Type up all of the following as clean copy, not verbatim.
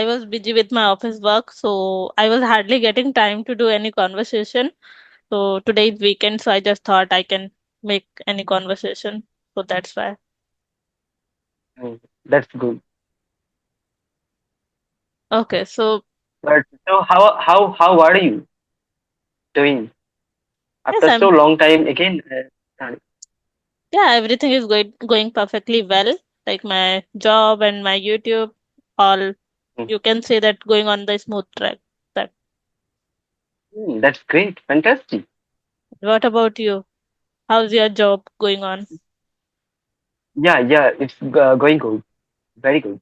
I was busy with my office work, so I was hardly getting time to do any conversation. So today is weekend, so I just thought I can make any conversation. So that's why. That's good. Okay, so But so how are you doing yes, after so I'm long time again? yeah, everything is going perfectly well. Like my job and my YouTube, all Mm, you can say that going on the smooth track. That that's great, fantastic. what about you? How's your job going on? Yeah, it's going good, very good.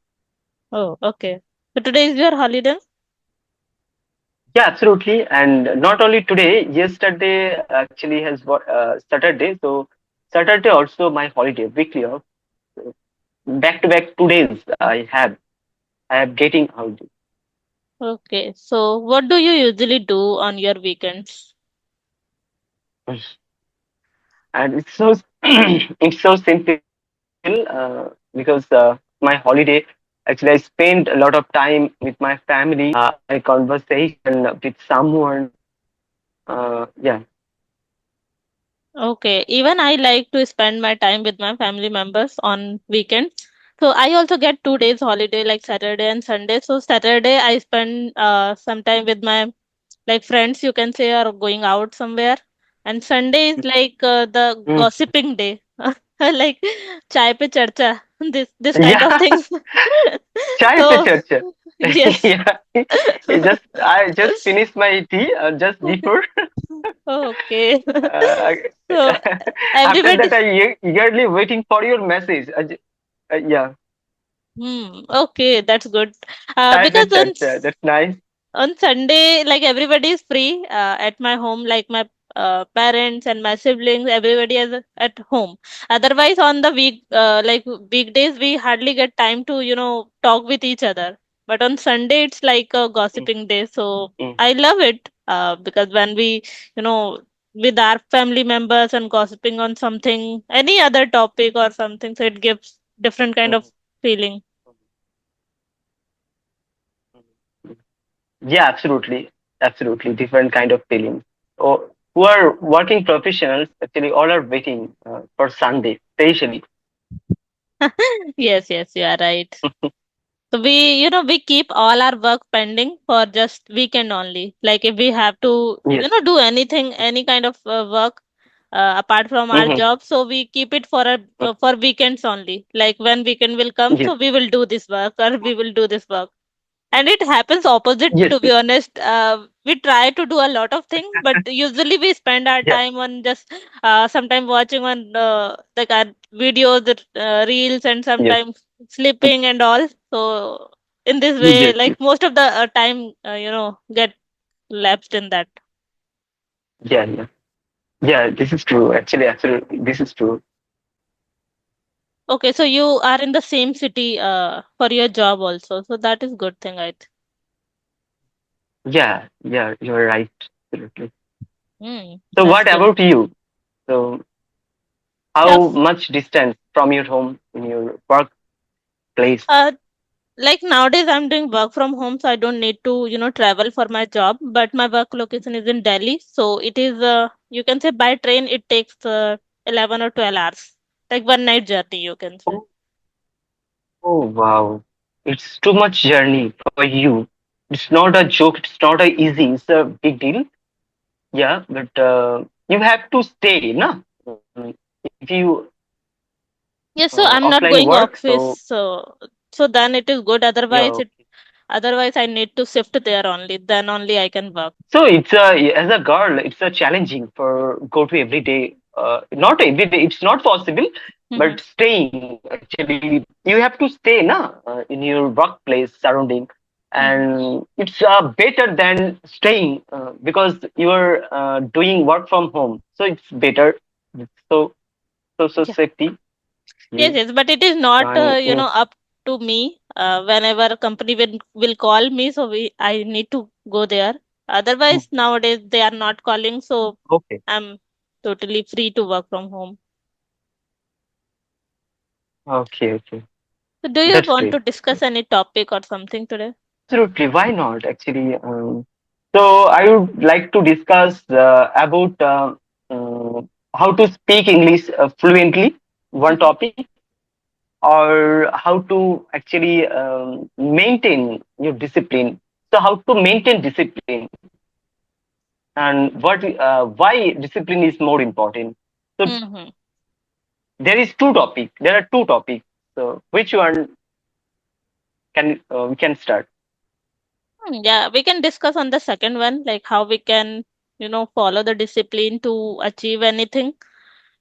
Oh, okay. So today is your holiday? Yeah, absolutely. And not only today, yesterday actually Saturday. So Saturday also my holiday, weekly off. So back to back 2 days I have getting holiday. Okay. So what do you usually do on your weekends? And it's so it's so simple because my holiday actually I spend a lot of time with my family, my conversation with someone. Yeah. Okay. Even I like to spend my time with my family members on weekends. So I also get 2 days holiday, like Saturday and Sunday. So Saturday I spend some time with my like friends, you can say, are going out somewhere. And Sunday is like the Mm. gossiping day, like chai pe charcha, this kind of Yeah. things. Chai pe So charcha. yes. Yeah. I just finished my tea just before. Okay. uh, So After that, everybody. I eagerly waiting for your message. Yeah. Okay, that's good. Chai pe Because charcha. That's nice. on Sunday, like everybody is free at my home, like my parents and my siblings, everybody is at home. Otherwise, on the like weekdays, we hardly get time to, talk with each other. But on Sunday, it's like a Mm, gossiping day. So mm, I love it because when we, you know, with our family members and gossiping on something, any other topic or something, so it gives different kind of mm, feeling. mm. Yeah, absolutely. Absolutely. Different kind of feelings. Oh, who are working professionals actually all are waiting for Sunday, especially. Yes, yes, you are right. So we keep all our work pending for just weekend only. Like if we have to, Yes. do anything, any kind of work apart from our Mm-hmm. job, so we keep it for weekends only. Like when weekend will come, Yes. so we will do this work or we will do this work. And it happens opposite, Yes. to be honest. We try to do a lot of things, but usually we spend our Yeah. time on just sometimes watching on like our videos, reels, and Yes. sometimes sleeping and all. So in this way, Yes. Yes. like most of the time, get lapsed in that. Yeah. Yeah. Yeah. This is true. Actually, absolutely. This is true. Okay, so you are in the same city for your job also, so that is good thing, I think. Yeah. Yeah. You're right. Absolutely. So, That's what good. about you? So, Yeah. how much distance from your home in your workplace? Uh, like nowadays I'm doing work from home, so I don't need to travel for my job, but my work location is in Delhi, so it is you can say by train it takes 11 or 12 hours, like one night journey, you can say. Oh, wow. It's too much journey for you. It's not a joke. It's not a easy. It's a big deal. Yeah, but you have to stay, na? If you Yes, so I'm not offline going work, office, so so then it is good. yeah. Otherwise I need to shift there only, then only I can work. So it's as a girl, it's a challenging for go to every day. Not every day. It's not possible, Hmm. but staying actually you have to stay, na, in your workplace surrounding, Hmm. and it's better than staying because you are doing work from home. So it's better. So so Yeah. safety. Yes, Mm. yes, but it is not, And up to me. Whenever a company will call me, so I need to go there. mm, Otherwise, nowadays they are not calling, so okay, I'm totally free to work from home. okay, okay. So, do you That's want great. to discuss any topic or something today? Absolutely. Why not? Actually, so I would like to discuss about how to speak English fluently. One Mhm. topic, or how to actually maintain your discipline. So, how to maintain discipline, and why discipline is more important. So, Mhm. there is two topic. There are two topics. So, which one can we can start? Yeah, we can discuss on the second one, like how we can, follow the discipline to achieve anything.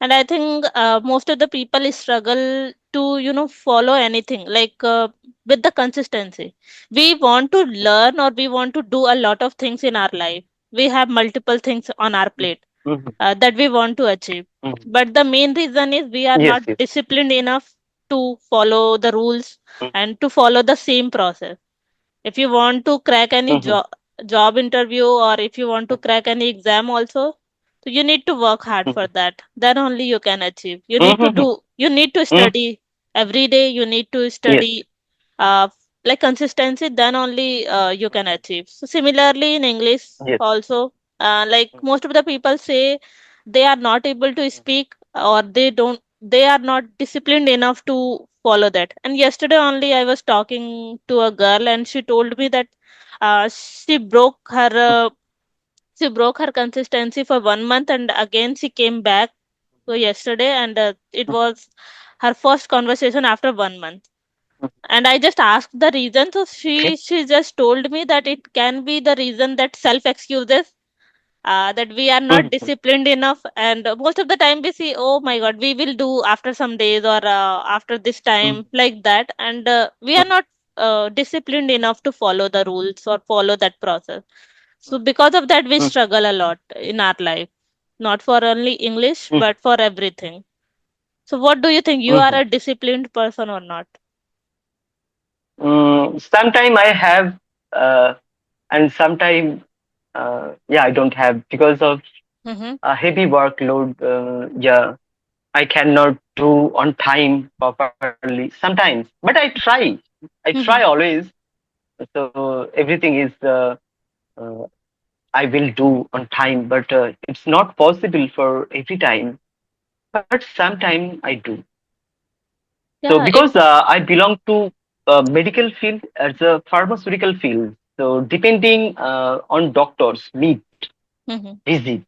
And I think most of the people struggle to, follow anything, like with the consistency. We want to learn or we want to do a lot of things in our life. We have multiple things on our plate Mhm, that we want to achieve. mhm. But the main reason is we are Yes, not yes. disciplined enough to follow the rules Mhm, and to follow the same process. If you want to crack any mhm, job interview, or if you want to crack any exam also, so you need to work hard for mhm, that. Then only you can achieve. mhm, You need to mhm. study every day. You need to Yes. study like consistency, then only you can achieve. So similarly in English Yes. also, like most of the people say they are not able to speak, or they are not disciplined enough to follow that. And yesterday only I was talking to a girl, and she told me that she broke her consistency for 1 month, and again she came back. So yesterday, and it was her first conversation after 1 month. And I just asked the reason. So Okay. she just told me that it can be the reason that self excuses, that we are not Mhm, disciplined enough. And most of the time we see, oh my god, we will do after some days, or after this mhm, time, like that. And we are mhm, not disciplined enough to follow the rules or follow that process. So because of that we mhm, struggle a lot in our life, not for only English mhm, but for everything. So what do you think, you are mhm. a disciplined person or not? Sometime I have, uh, and sometime, yeah, I don't have because of Mm-hmm. a heavy workload. Yeah, I cannot do on time properly sometimes, but I try. I try Mm-hmm. always. So everything is uh, I will do on time, but it's not possible for every time. But sometime I do. So Yeah, because I belong to medical field as a pharmaceutical field, so depending on doctors need mm-hmm. visit,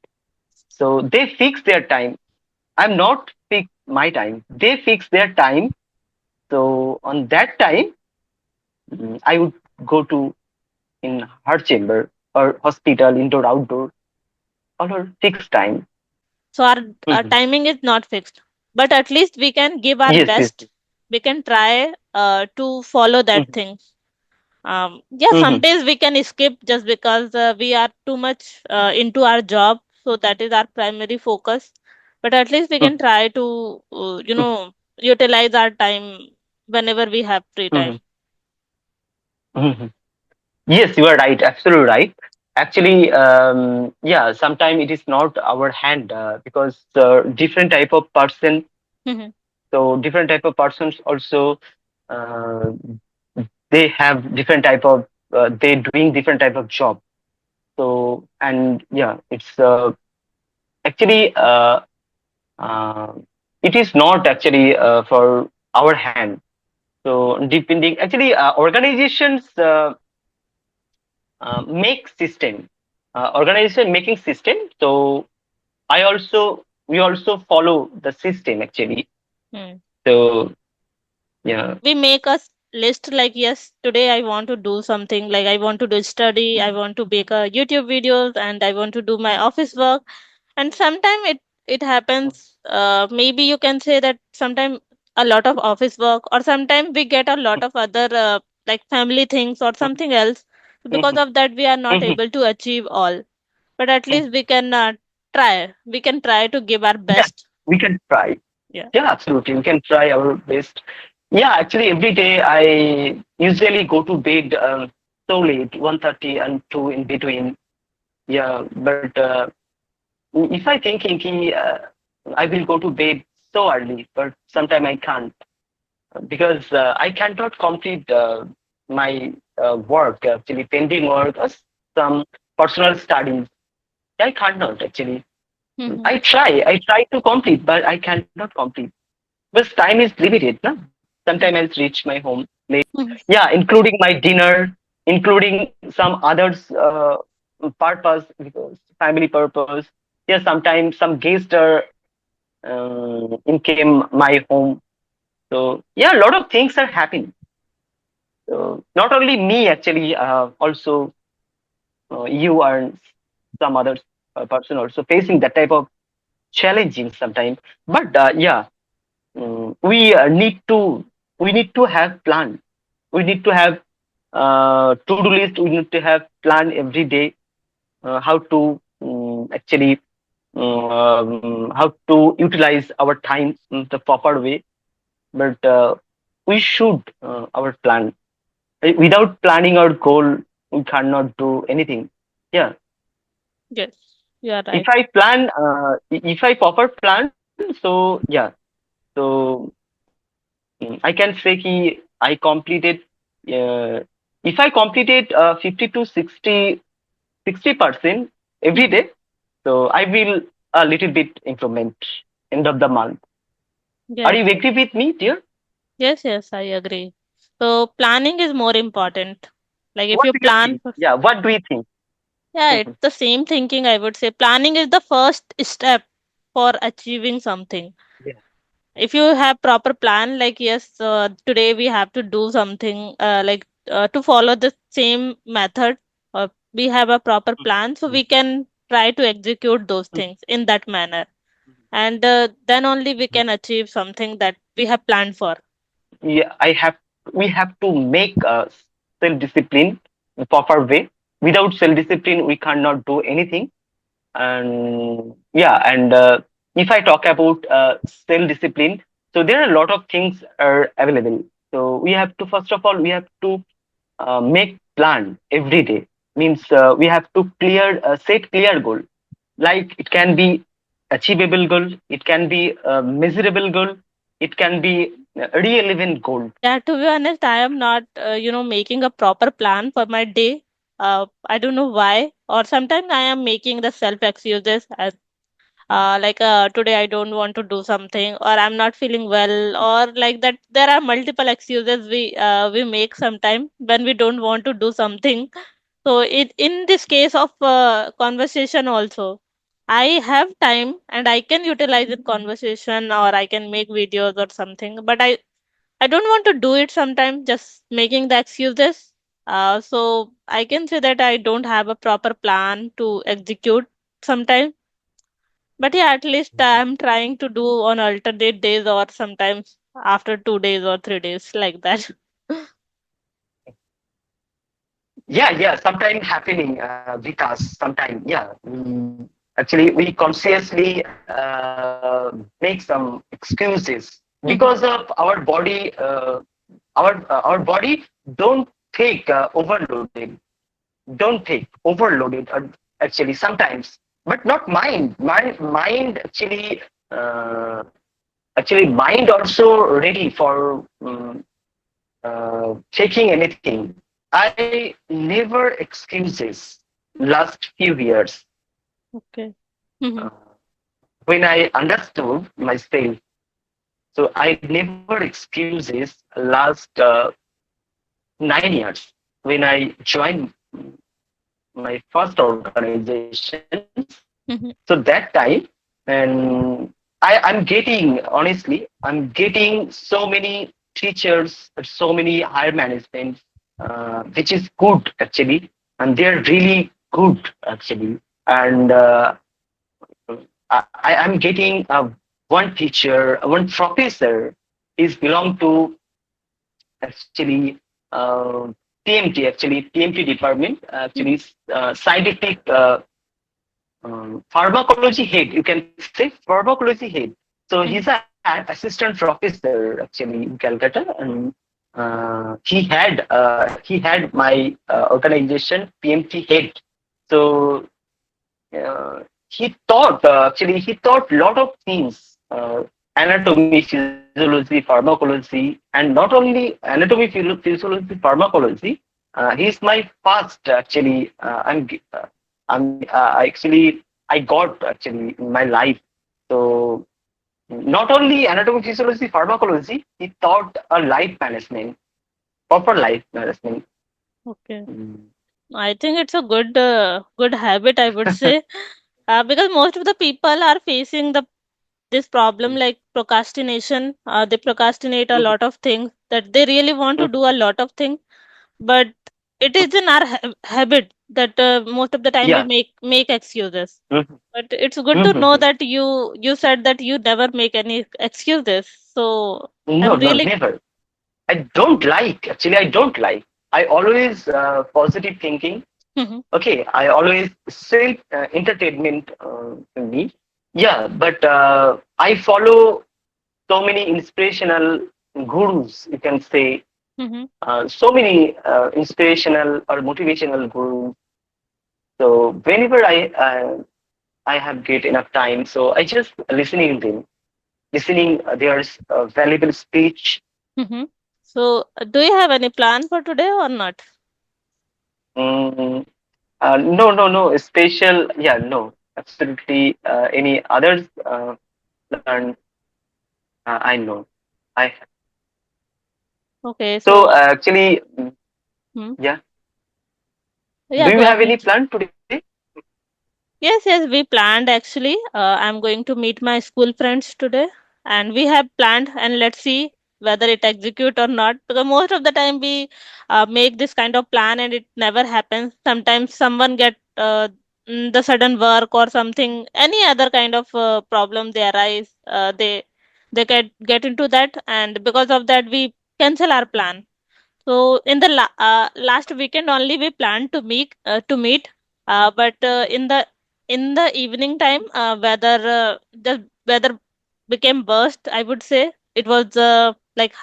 so they fix their time. I'm not fix my time. They fix their time. So on that time, I would go to in her chamber or hospital, indoor, outdoor, or fixed time. So our Mhm. timing is not fixed, but at least we can give our Yes, yes. best. We can try to follow that Mhm, thing. Yeah, some mhm, days we can skip just because we are too much into our job, so that is our primary focus. But at least we mhm, can try to, utilize our time whenever we have free mhm, time. mhm. Yes, you are right. Absolutely right. Actually, yeah, sometimes it is not our hand because different type of person. Mhm. So different type of persons also uh, they have different type of they doing different type of job. So and yeah, it's actually uh, it is not actually for our hand. So depending actually organizations make system organization making system. So I also we also follow the system actually. Hmm. So yeah. We make a list, like, yes, today I want to do something, like I want to do study, I want to make a YouTube videos, and I want to do my office work. And sometimes it happens, maybe you can say that sometimes a lot of office work, or sometimes we get a lot of other like family things or something else. Because Mhm, of that we are not mhm, able to achieve all, but at mhm. least we can try to give our Yeah, best. we can try. Yeah. Yeah, absolutely. We can try our best. Yeah, actually, every day I usually go to bed so late, 1:30 and 2 in between. Yeah, but if I thinking I will go to bed so early, but sometime I can't because I cannot complete my work, actually pending work, or some personal studies. I cannot actually. Mhm. I try to complete, but I cannot complete because time is limited. No? Sometimes I'll reach my home late. Mhm. Yeah, including my dinner, including some others purpose, because family purpose. Yeah, sometimes some guests are in came my home. So yeah, a lot of things are happening. So not only me actually, also you and some other person also facing that type of challenging sometimes. But yeah, we need to have plan. We need to have to-do list. We need to have plan every day, how to actually how to utilize our time the proper way. But we should our plan. Without planning our goal, we cannot do anything. Yeah, Yes, you are if right. I plan, if I proper plan, so yeah, so I can say I completed. Uh, if I completed 50 to 60% every Mhm. day, so I will a little bit improvement end of the month. Are Yes, you yes, agree with me, dear? yes, yes, I agree. So planning is more important. Like if What you do you plan think? for, Yeah, what do you think? yeah, it's the same thinking I would say. Planning is the first step for achieving something. Yeah. If you have proper plan, like yes, today we have to do something, to follow the same method, we have a proper plan, so we can try to execute those things in that manner, and then only we can achieve something that we have planned for. Yeah, we have to make self discipline in proper way. Without self discipline we cannot do anything. And yeah, and if I talk about self discipline, so there are a lot of things are available. So we have to, first of all, we have to make plan every day. Means we have to set clear goal. Like it can be achievable goal, it can be a measurable goal, it can be a relevant goal. Yeah, to be honest, I am not, making a proper plan for my day. I don't know why, or sometimes I am making the self excuses, today I don't want to do something, or I'm not feeling well, or like that. There are multiple excuses we make sometime when we don't want to do something. So it in this case of conversation also, I have time and I can utilize in conversation, or I can make videos or something, but I don't want to do it sometimes, just making the excuses. So I can say that I don't have a proper plan to execute sometimes. But yeah, at least I'm trying to do on alternate days, or sometimes after 2 days or 3 days, like that. Yeah, yeah, sometime happening with us sometime. Yeah, actually we consciously make some excuses because Mhm. of our body. Our body don't take overloaded, don't take overloaded actually sometimes, but not mind. Mind uh, actually mind also ready for taking anything. I never excuses last few years. Okay. Uh, Mhm. when I understood myself, so I never excuses last 9 years when I joined my first organization. So Mhm. that time, and I'm getting, honestly, I'm getting so many teachers, so many higher management, which is good actually, and they're really good actually. And I'm getting one teacher, one professor is belong to actually TMT, actually TMT department, Mhm. actually scientific pharmacology head. You can say pharmacology head. So he's Mhm. an assistant professor actually in Calcutta, and he had my organization PMT head. So he taught actually he taught lot of things, anatomy, physiology, pharmacology, and not only anatomy, physiology, pharmacology. He's my first actually. I got actually in my life. So not only anatomy, physiology, pharmacology, he taught a life management, proper life management. Okay. Mm. I think it's a good habit, I would say, because most of the people are facing this problem like procrastination. They procrastinate a Mhm. lot of things that they really want to Mhm. do a lot of things, but it is in our habit that most of the time we Yeah. make excuses. Mhm. But it's good to know Mhm. that you said that you never make any excuses. So No, I'm no, really. never. I don't like, actually, I don't like. I always positive thinking. Mhm, Okay, I always self entertainment in me. Yeah, but I follow so many inspirational gurus, you can say, mhm. so many inspirational or motivational gurus. So whenever I have get enough time, so I just listening them, listening their valuable speech. Mhm. So, do you have any plan for today or not? Mm, no, no, no. Special, yeah, no, absolutely. Any others learn? I know. I Okay, so so actually, hmm, yeah. yeah, Do go you have ahead. any plan today? Yes, yes, we planned actually. I'm going to meet my school friends today, and we have planned, and let's see whether it execute or not. Because most of the time we make this kind of plan, and it never happens. Sometimes someone get the sudden work or something, any other kind of problem they arise. They get into that, and because of that we cancel our plan. So in the last weekend only we planned to meet, but in the evening time, the weather became worst. I would say it was like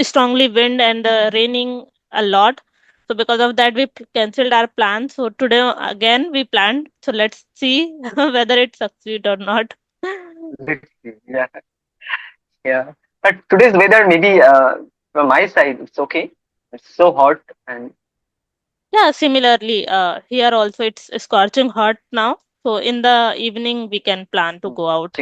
strongly wind and raining a lot. So because of that, we cancelled our plan. So today again we planned. So let's see whether it succeed or not. Let's see. Yeah, yeah. But today's weather, maybe from my side, it's okay. It's so hot and Yeah, similarly, here also it's scorching hot now. So in the evening we can plan to mm, go out.